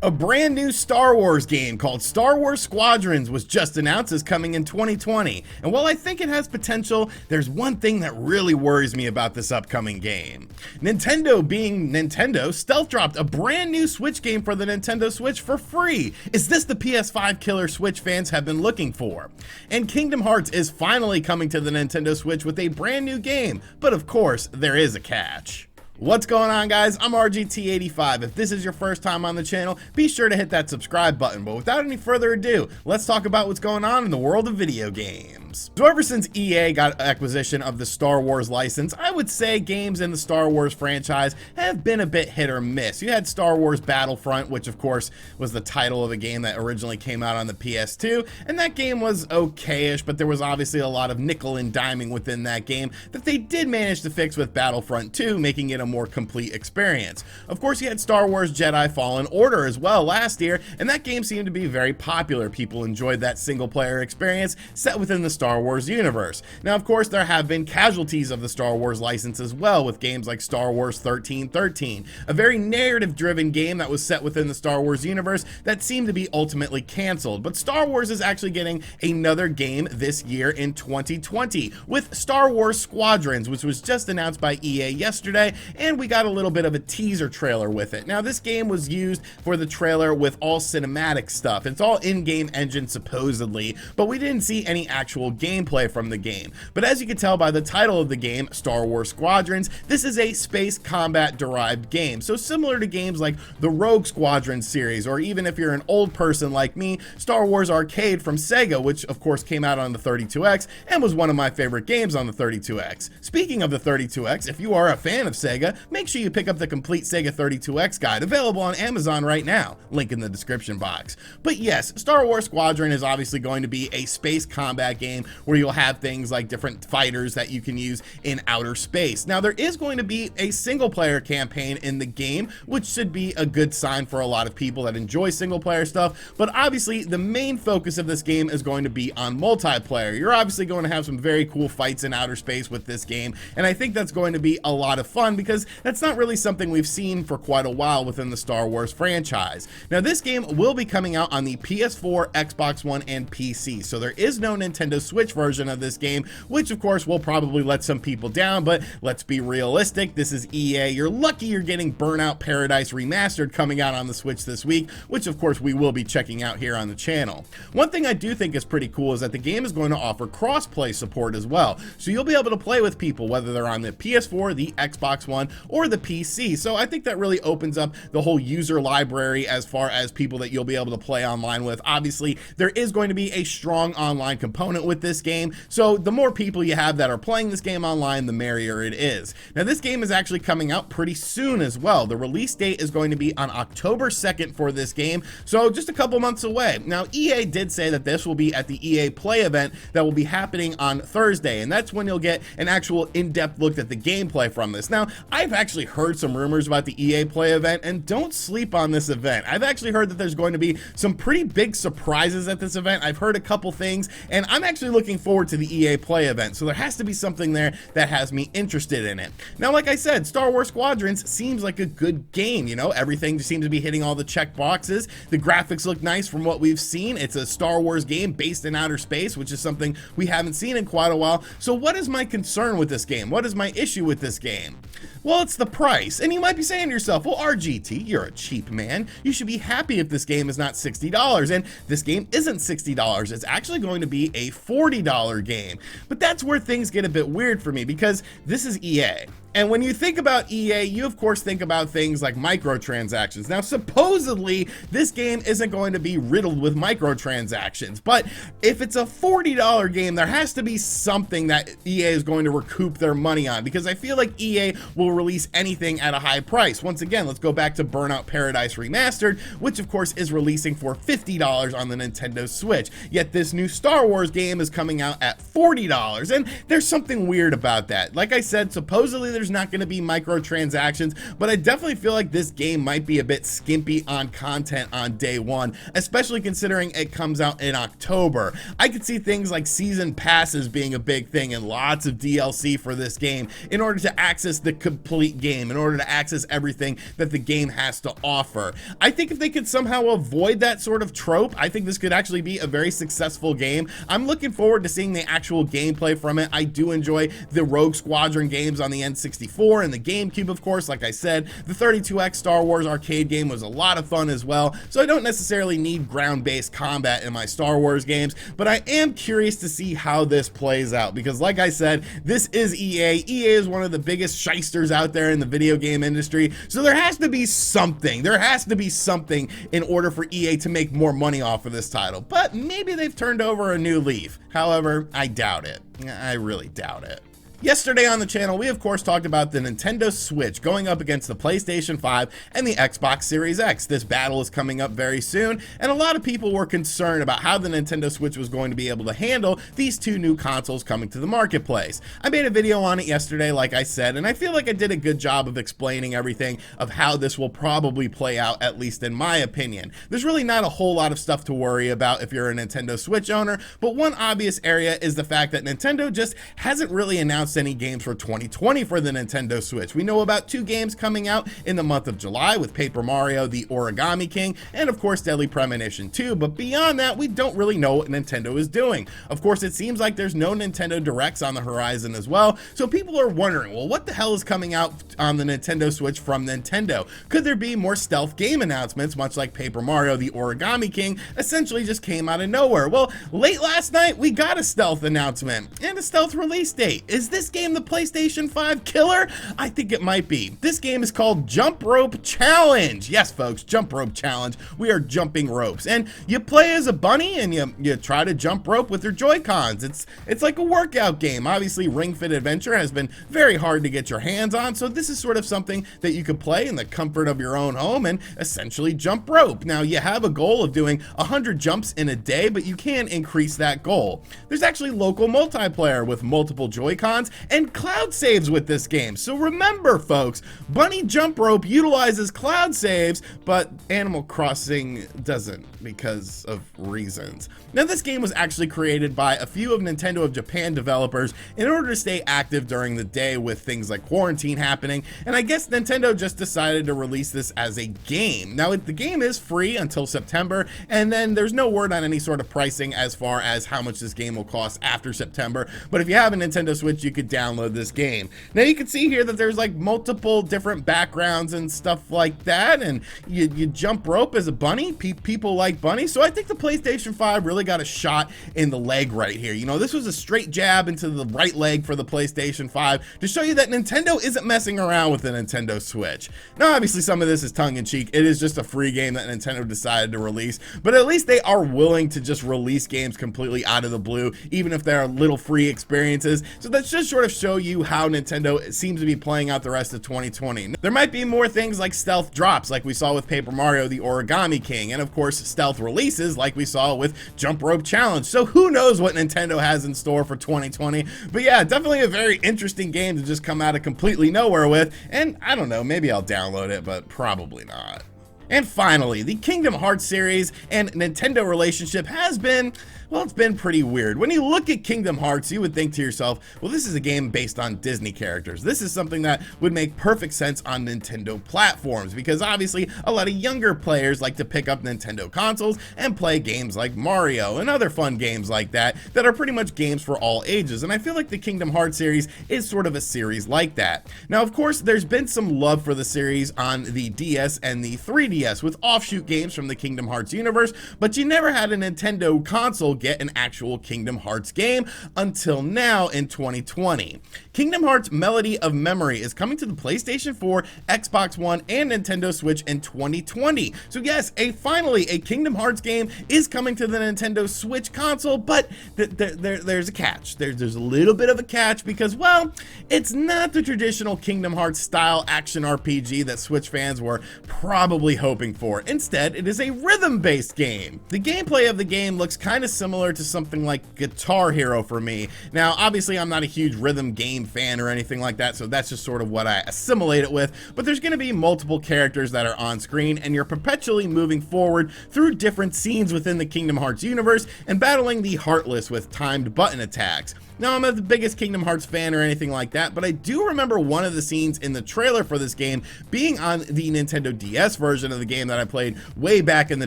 A brand new Star Wars game called Star Wars Squadrons was just announced as coming in 2020, and while I think it has potential, there's one thing that really worries me about this upcoming game. Nintendo, being Nintendo, stealth dropped a brand new Switch game for the Nintendo Switch for free. Is this the PS5 killer Switch fans have been looking for? And Kingdom Hearts is finally coming to the Nintendo Switch with a brand new game, but of course, there is a catch. What's going on, guys? I'm RGT85. If this is your first time on the channel, be sure to hit that subscribe button. But without any further ado, let's talk about what's going on in the world of video games. So ever since EA got acquisition of the Star Wars license, I would say games in the Star Wars franchise have been a bit hit or miss. You had Star Wars Battlefront, which of course was the title of a game that originally came out on the PS2, and that game was okay-ish, but there was obviously a lot of nickel and diming within that game that they did manage to fix with Battlefront 2, making it a more complete experience. Of course, you had Star Wars Jedi Fallen Order as well last year, and that game seemed to be very popular. People enjoyed that single player experience set within the Star Wars universe. Now, of course, there have been casualties of the Star Wars license as well, with games like Star Wars 1313, a very narrative driven game that was set within the Star Wars universe that seemed to be ultimately canceled. But Star Wars is actually getting another game this year in 2020 with Star Wars Squadrons, which was just announced by EA yesterday, and we got a little bit of a teaser trailer with it. Now, this game was used for the trailer with all cinematic stuff. It's all in-game engine supposedly, but we didn't see any actual gameplay from the game. But as you can tell by the title of the game, Star Wars Squadrons, this is a space combat derived game. So similar to games like the Rogue Squadron series, or even if you're an old person like me, Star Wars Arcade from Sega, which of course came out on the 32X and was one of my favorite games on the 32X. Speaking of the 32X, if you are a fan of Sega, make sure you pick up the complete Sega 32X guide available on Amazon right now, link in the description box. But yes, Star Wars Squadron is obviously going to be a space combat game where you'll have things like different fighters that you can use in outer space. Now, there is going to be a single player campaign in the game, which should be a good sign for a lot of people that enjoy single player stuff, but obviously the main focus of this game is going to be on multiplayer. You're obviously going to have some very cool fights in outer space with this game, and I think that's going to be a lot of fun because that's not really something we've seen for quite a while within the Star Wars franchise. Now, this game will be coming out on the PS4, Xbox One, and PC, so there is no Nintendo Switch version of this game, which of course will probably let some people down, but let's be realistic, this is EA. You're lucky you're getting Burnout Paradise Remastered coming out on the Switch this week, which of course we will be checking out here on the channel. One thing I do think is pretty cool is that the game is going to offer cross-play support as well, so you'll be able to play with people whether they're on the PS4, the Xbox One, or the PC. So I think that really opens up the whole user library as far as people that you'll be able to play online with. Obviously, there is going to be a strong online component with this game, so the more people you have that are playing this game online, the merrier it is. Now, this game is actually coming out pretty soon as well. The release date is going to be on October 2nd for this game, so just a couple months away. Now, EA did say that this will be at the EA Play event that will be happening on Thursday, and that's when you'll get an actual in-depth look at the gameplay from this. Now, I've actually heard some rumors about the EA Play event, and don't sleep on this event. I've actually heard that there's going to be some pretty big surprises at this event. I've heard a couple things, and I'm actually looking forward to the EA Play event, so there has to be something there that has me interested in it. Now, like I said, Star Wars Squadrons seems like a good game. You know, everything seems to be hitting all the check boxes. The graphics look nice from what we've seen. It's a Star Wars game based in outer space, which is something we haven't seen in quite a while. So what is my concern with this game? What is my issue with this game? Well, it's the price. And you might be saying to yourself, well, RGT, you're a cheap man. You should be happy if this game is not $60. And this game isn't $60. It's actually going to be a $40 game. But that's where things get a bit weird for me because this is EA. And when you think about EA, you of course think about things like microtransactions. Now, supposedly, this game isn't going to be riddled with microtransactions, but if it's a $40 game, there has to be something that EA is going to recoup their money on, because I feel like EA will release anything at a high price. Once again, let's go back to Burnout Paradise Remastered, which of course is releasing for $50 on the Nintendo Switch. Yet this new Star Wars game is coming out at $40, and there's something weird about that. Like I said, supposedly there's not going to be microtransactions, but I definitely feel like this game might be a bit skimpy on content on day one, especially considering it comes out in October. I could see things like season passes being a big thing and lots of DLC for this game in order to access the complete game, in order to access everything that the game has to offer. I think if they could somehow avoid that sort of trope, I think this could actually be a very successful game. I'm looking forward to seeing the actual gameplay from it. I do enjoy the Rogue Squadron games on the N64 and the GameCube, of course. Like I said, the 32X Star Wars arcade game was a lot of fun as well, so I don't necessarily need ground-based combat in my Star Wars games, but I am curious to see how this plays out, because like I said, this is EA. EA is one of the biggest shysters out there in the video game industry, so there has to be something. There has to be something in order for EA to make more money off of this title, but maybe they've turned over a new leaf. However, I doubt it. I really doubt it. Yesterday on the channel, we of course talked about the Nintendo Switch going up against the PlayStation 5 and the Xbox Series X. This battle is coming up very soon, and a lot of people were concerned about how the Nintendo Switch was going to be able to handle these two new consoles coming to the marketplace. I made a video on it yesterday, like I said, and I feel like I did a good job of explaining everything of how this will probably play out, at least in my opinion. There's really not a whole lot of stuff to worry about if you're a Nintendo Switch owner, but one obvious area is the fact that Nintendo just hasn't really announced any games for 2020 for the Nintendo Switch. We know about 2 games coming out in the month of July with Paper Mario, the Origami King, and of course Deadly Premonition 2, but beyond that, we don't really know what Nintendo is doing. Of course, it seems like there's no Nintendo Directs on the horizon as well, so people are wondering, well, what the hell is coming out on the Nintendo Switch from Nintendo? Could there be more stealth game announcements, much like Paper Mario, the Origami King essentially just came out of nowhere? Well, late last night, we got a stealth announcement and a stealth release date. Is this game the PlayStation 5 killer? I think it might be. This game is called Jump Rope Challenge. Yes, folks, Jump Rope Challenge. We are jumping ropes, and you play as a bunny and you try to jump rope with your Joy-Cons. It's like a workout game. Obviously, Ring Fit Adventure has been very hard to get your hands on, so this is sort of something that you can play in the comfort of your own home and essentially jump rope. Now, you have a goal of doing 100 jumps in a day, but you can increase that goal. There's actually local multiplayer with multiple Joy-Cons and cloud saves with this game. So remember, folks, Bunny Jump Rope utilizes cloud saves, but Animal Crossing doesn't because of reasons. Now, this game was actually created by a few of Nintendo of Japan developers in order to stay active during the day with things like quarantine happening, and I guess Nintendo just decided to release this as a game. Now, the game is free until September, and then there's no word on any sort of pricing as far as how much this game will cost after September, but if you have a Nintendo Switch, you could download this game. Now, you can see here that there's like multiple different backgrounds and stuff like that, and you jump rope as a bunny. People like bunnies, so I think the PlayStation 5 really got a shot in the leg right here. You know, this was a straight jab into the right leg for the PlayStation 5 to show you that Nintendo isn't messing around with the Nintendo Switch. Now, obviously, some of this is tongue-in-cheek. It is just a free game that Nintendo decided to release, but at least they are willing to just release games completely out of the blue, even if they're little free experiences. So that's just sort of show you how Nintendo seems to be playing out the rest of 2020. There might be more things like stealth drops like we saw with Paper Mario, the Origami King, and of course stealth releases like we saw with Jump Rope Challenge. So who knows what Nintendo has in store for 2020, but yeah, definitely a very interesting game to just come out of completely nowhere with, and I don't know, maybe I'll download it, but probably not. And finally, the Kingdom Hearts series and Nintendo relationship has been, well, it's been pretty weird. When you look at Kingdom Hearts, you would think to yourself, well, this is a game based on Disney characters. This is something that would make perfect sense on Nintendo platforms, because obviously a lot of younger players like to pick up Nintendo consoles and play games like Mario and other fun games like that that are pretty much games for all ages. And I feel like the Kingdom Hearts series is sort of a series like that. Now, of course, there's been some love for the series on the DS and the 3DS with offshoot games from the Kingdom Hearts universe, but you never had a Nintendo console get an actual Kingdom Hearts game until now in 2020. Kingdom Hearts Melody of Memory is coming to the PlayStation 4, Xbox One, and Nintendo Switch in 2020. So yes, finally a Kingdom Hearts game is coming to the Nintendo Switch console, but there's a catch. There's a little bit of a catch because, well, it's not the traditional Kingdom Hearts style action RPG that Switch fans were probably hoping hoping for. Instead, it is a rhythm-based game. The gameplay of the game looks kind of similar to something like Guitar Hero for me. Now, obviously, I'm not a huge rhythm game fan or anything like that, so that's just sort of what I assimilate it with, but there's going to be multiple characters that are on screen, and you're perpetually moving forward through different scenes within the Kingdom Hearts universe and battling the Heartless with timed button attacks. Now, I'm not the biggest Kingdom Hearts fan or anything like that, but I do remember one of the scenes in the trailer for this game being on the Nintendo DS version of the game that I played way back in the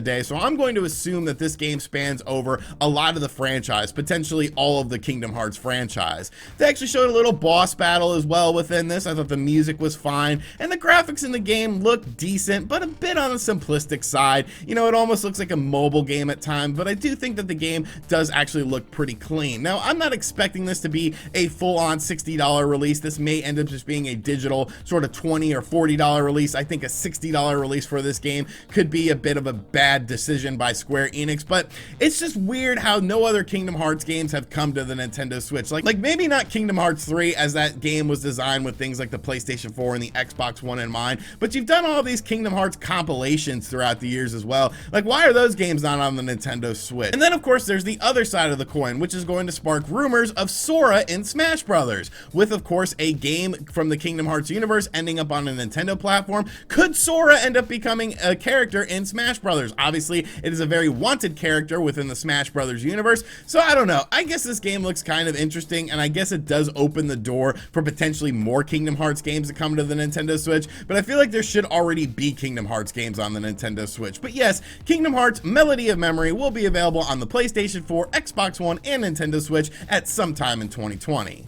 day, so I'm going to assume that this game spans over a lot of the franchise, potentially all of the Kingdom Hearts franchise. They actually showed a little boss battle as well within this. I thought the music was fine, and the graphics in the game look decent, but a bit on the simplistic side. You know, it almost looks like a mobile game at times, but I do think that the game does actually look pretty clean. Now, I'm not expecting this to be a full-on $60 release. This may end up just being a digital sort of $20 or $40 release. I think a $60 release for this game could be a bit of a bad decision by Square Enix, but it's just weird how no other Kingdom Hearts games have come to the Nintendo Switch. Like maybe not Kingdom Hearts 3, as that game was designed with things like the PlayStation 4 and the Xbox One in mind, but you've done all these Kingdom Hearts compilations throughout the years as well. Like, why are those games not on the Nintendo Switch? And then, of course, there's the other side of the coin, which is going to spark rumors of Sora in Smash Brothers, with, of course, a game from the Kingdom Hearts universe ending up on a Nintendo platform. Could Sora end up becoming a character in Smash Brothers? Obviously, it is a very wanted character within the Smash Brothers universe, so I don't know. I guess this game looks kind of interesting, and I guess it does open the door for potentially more Kingdom Hearts games to come to the Nintendo Switch, but I feel like there should already be Kingdom Hearts games on the Nintendo Switch. But yes, Kingdom Hearts Melody of Memory will be available on the PlayStation 4, Xbox One, and Nintendo Switch at some time in 2020.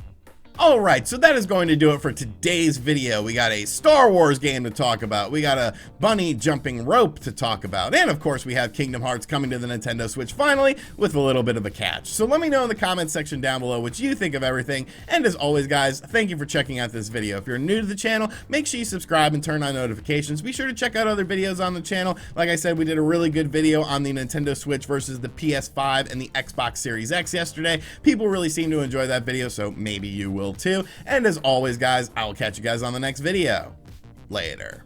Alright, so that is going to do it for today's video. We got a Star Wars game to talk about, we got a bunny jumping rope to talk about, and of course we have Kingdom Hearts coming to the Nintendo Switch finally with a little bit of a catch. So let me know in the comments section down below what you think of everything, and as always guys, thank you for checking out this video. If you're new to the channel, make sure you subscribe and turn on notifications. Be sure to check out other videos on the channel. Like I said, we did a really good video on the Nintendo Switch versus the PS5 and the Xbox Series X yesterday. People really seem to enjoy that video, so maybe you will too. And as always guys, I will catch you guys on the next video. Later.